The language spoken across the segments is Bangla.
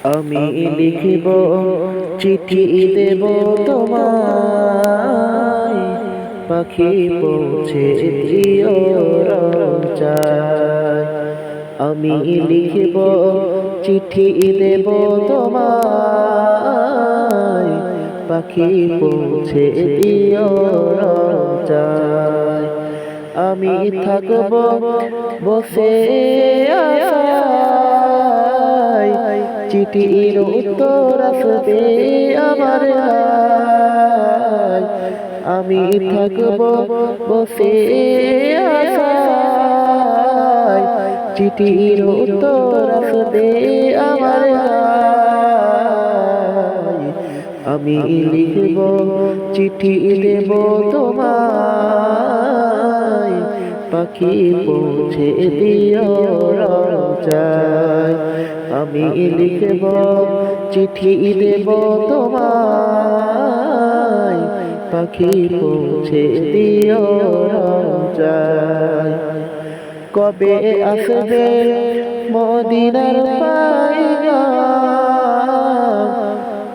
আমি লিখিব চিঠি দেব তোমায়, পাখি পৌঁছে দিও রওজায়। আমি লিখিব চিঠি দেব তোমায়, পাখি পৌঁছে দিও রওজায়। আমি থাকব বসে আশায়, চিঠির উত্তর আসবে আমার হায়। আমি থাকব বসে আশায়, চিঠির উত্তর আসবে আমার হায়। আমি লিখব চিঠি দেব তোমায়, পাখি পৌঁছে দিও রওজায়। আমি লিখব চিঠি দেব তোমায়, পাখি পৌঁছে দিও রওজায়। কবে আসবে মদিনার পয়গাম,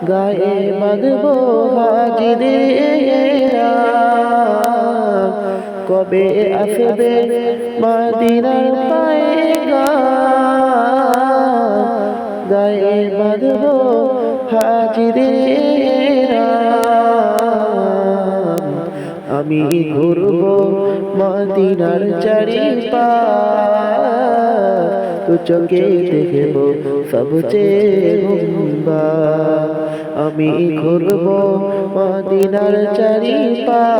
গায়ে বাঁধবো হাজিরা। কবে আসবে মদিনার পয়গাম, গায়ে বাঁধবো হাজিরা। আমি ঘুরব মদিনার চারিপাশ, দু চোখে দেখব সবচেয়ে সুন্দর। আমি ঘুরব মদিনার চারিপাশ,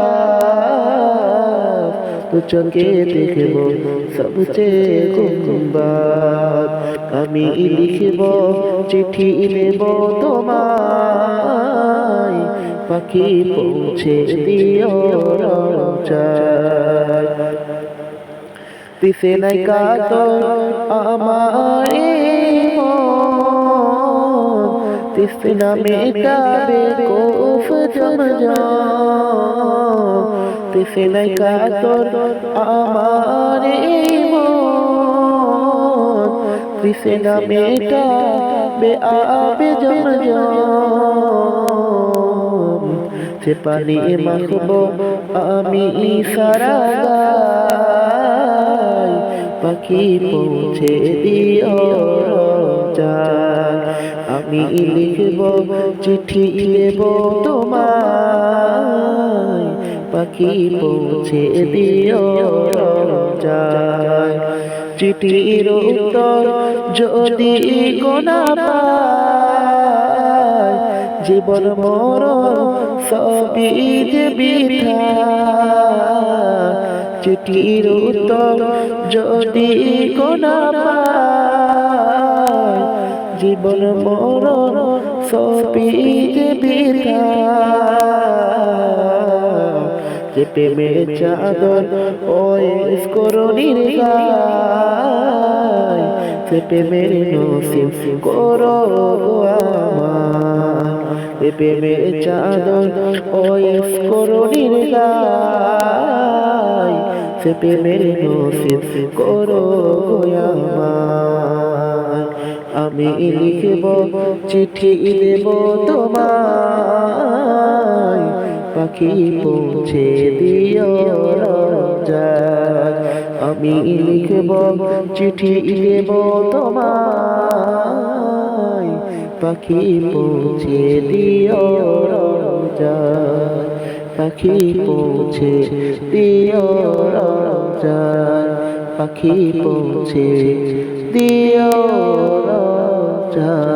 দু চোখে দেখব সবচেয়ে সুন্দর। আমি লিখব চিঠি নেব তোমায়, পাখি পৌঁছে দিও রওজায়। দিশে নাই কাতর আমার মন, তৃষ্ণা মেটাবে কোফ জমজম। দিশে নাই কাতর আমার মন, তৃষ্ণা মেটাবে আবে জমজম। সে পানি মাখবো আমি সারা গায়, পাখি পৌঁছে দিও রওজায়। আমি লিখব চিঠি দেব তোমায়, পাখি পৌঁছে দিও রওজায়। চিঠির উত্তর যদি কোনা পায়, জীবন মরণ সবই যে বৃথা। চিঠির উত্তর যদি কোনা পায়, জীবন মরণ সবই যে বৃথা। যে প্রেমের চাদর ওয়েস করণীর গায়, সে প্রেমের নসিব করো আমার। সে প্রেমের চাদর ওয়েস করণীর গায়, সে প্রেমের নসিব করো আমার। আমি লিখব চিঠি দেব তোমায়, পাখি পৌঁছে দিও রওজায়। আমি লিখব চিঠি দেব তোমায়, পাখি পৌঁছে দিও রওজায়। পাখি পৌঁছে দিও রওজায়, পাখি পৌঁছে দিও রওজায়।